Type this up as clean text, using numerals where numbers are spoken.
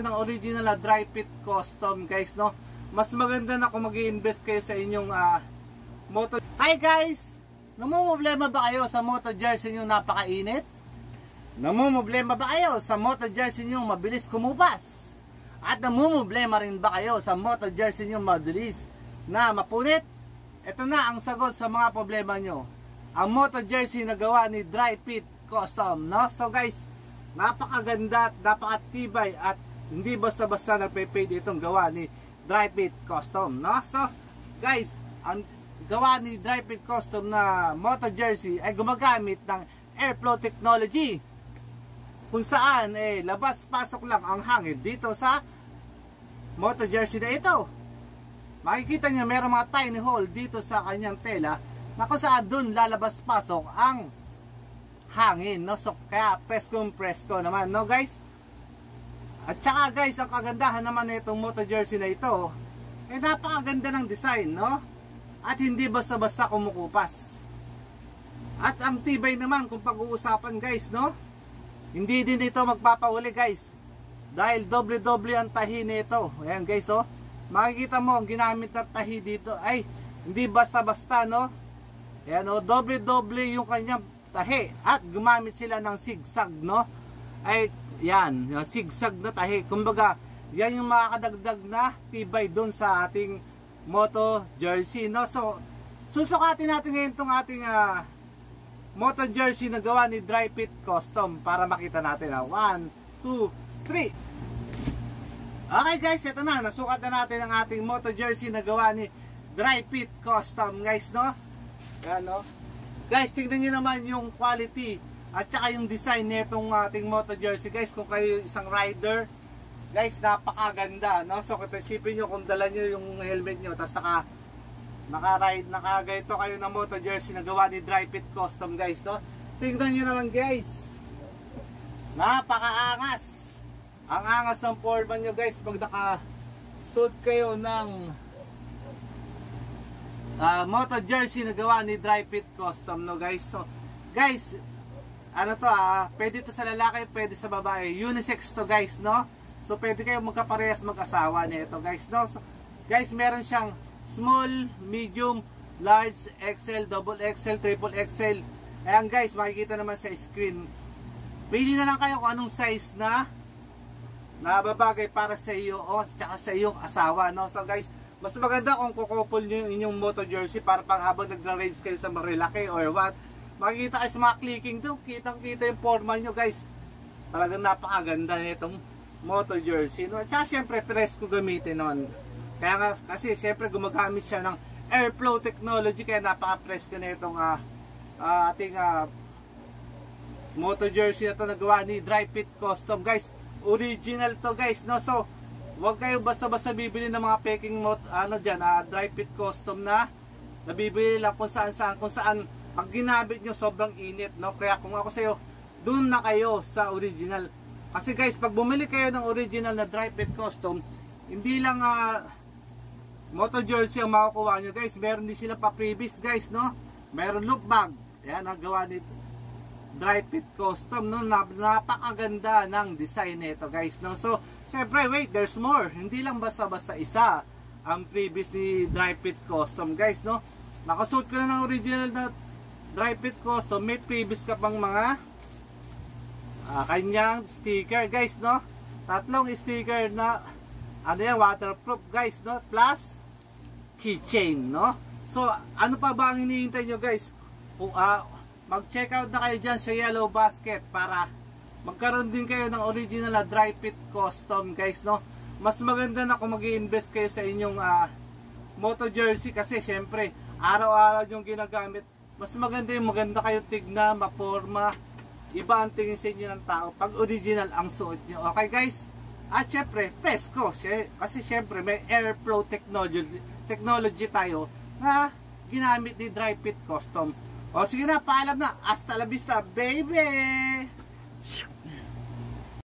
ng original na dry fit custom guys, no? Mas maganda na kung mag-i-invest kayo sa inyong moto. Hi guys! Namumblema ba kayo sa moto jersey nyo napakainit? Namumblema ba kayo sa moto jersey nyo mabilis kumupas? At namumblema rin ba kayo sa moto jersey nyo mabilis na mapunit? Ito na ang sagot sa mga problema nyo. Ang moto jersey na gawa ni Dry Fit Custom, no? So guys, napakaganda at napakatibay at hindi basta-basta nagpe-fade itong gawa ni Dry Fit Custom, no? So guys, ang gawa ni Dry Fit Custom na moto jersey ay gumagamit ng airflow technology, kung saan labas-pasok lang ang hangin dito sa moto jersey na ito. Makikita nyo mayroong mga tiny hole dito sa kanyang tela na kung saan dun lalabas-pasok ang hangin, no? So kaya presko naman, no guys? At saka guys, ang kagandahan naman nitong moto jersey na ito napakaganda ng design, no? At hindi basta-basta kumukupas. At ang tibay naman kung pag-uusapan guys, no? Hindi din ito magpapahuli guys. Dahil doble-doble ang tahi nito. Ayan guys, oh. Makikita mo ang ginamit na tahi dito ay hindi basta-basta, no? Ayan, oh, doble-doble yung kanyang tahi. At gumamit sila ng zigzag, no? Ay, yan, zigzag na tahi. Kumbaga, yan yung makakadagdag na tibay dun sa ating moto jersey, no? So susukatin natin ngayon itong ating moto jersey na gawa ni Dry Fit Custom para makita natin. 1, 2, 3. Okay guys, ito na, nasukat na natin ang ating moto jersey na gawa ni Dry Fit Custom guys, no? Yan, no? Guys, tingnan nyo naman yung quality at saka yung design nitong ating moto jersey guys. Kung kayo isang rider guys, napakaganda, no? So, isipin nyo kung dala nyo yung helmet nyo, tapos naka-ride, naka-gaito kayo ng moto jersey na gawa ni Dry Fit Custom, guys, no? Tingnan nyo naman, guys. Napaka-angas. Ang angas ng forma nyo, guys, pag naka-suit kayo ng moto jersey na gawa ni Dry Fit Custom, no, guys? So, guys, ano to, pwede to sa lalaki, pwede sa babae. Unisex to, guys, no? So pwede kayo magkaparehas mag-asawa nito guys, no? So, guys, meron siyang small, medium, large, XL, double XL, triple XL. Ayan guys, makikita naman sa screen. Pili na lang kayo kung anong size na babagay para sa iyo o tsaka sa iyong asawa, no? So guys, mas maganda kung kukupol nyo yung inyong moto jersey para pag habang nagra-race kayo sa Marilaki or what, makikita kayo sa mga clicking doon, kitang-kita yung forma nyo guys. Talagang napakaganda nitong moto jersey, no? At saka syempre presko gamitin naman. Kaya nga, kasi syempre gumagamit siya ng airflow technology, kaya napaka-presko na itong ating moto jersey na ito nagawa ni Dry Fit Custom guys. Original to guys, no? So huwag kayo basta-basta bibili ng mga peking Dry Fit Custom na nabibili lang kung saan pag ginamit nyo sobrang init, no? Kaya kung ako sa'yo, dun na kayo sa original. Kasi guys, pag bumili kayo ng original na Dry Fit Custom, hindi lang moto jersey ang makukuha nyo guys. Meron din sila pa-freebies guys, no? Meron loop bag. Yan ang gawa ni Dry Fit Custom, no? Napakaganda ng design nito guys, no? So, syempre, wait, there's more. Hindi lang basta-basta isa ang freebies ni Dry Fit Custom guys, no? Nakasuot ko na ng original na Dry Fit Custom. May freebies ka pang mga kanyang sticker guys, no? 3 sticker na waterproof guys, no? Plus keychain, no? So ano pa ba ang hinihintay nyo guys? Kung mag-check out na kayo dyan sa Yellow Basket para magkaroon din kayo ng original na Dry Fit Custom guys, no? Mas maganda na kung mag-i-invest kayo sa inyong moto jersey kasi syempre araw-araw yung ginagamit. Mas maganda yung maganda kayo tignan, maporma, iba ang tingin sa inyo ng tao pag original ang suot nyo. Okay guys? At syempre, presko. Kasi syempre may airflow technology tayo na ginamit ni Dry Fit Custom. O sige na, paalam na. Hasta la vista, baby!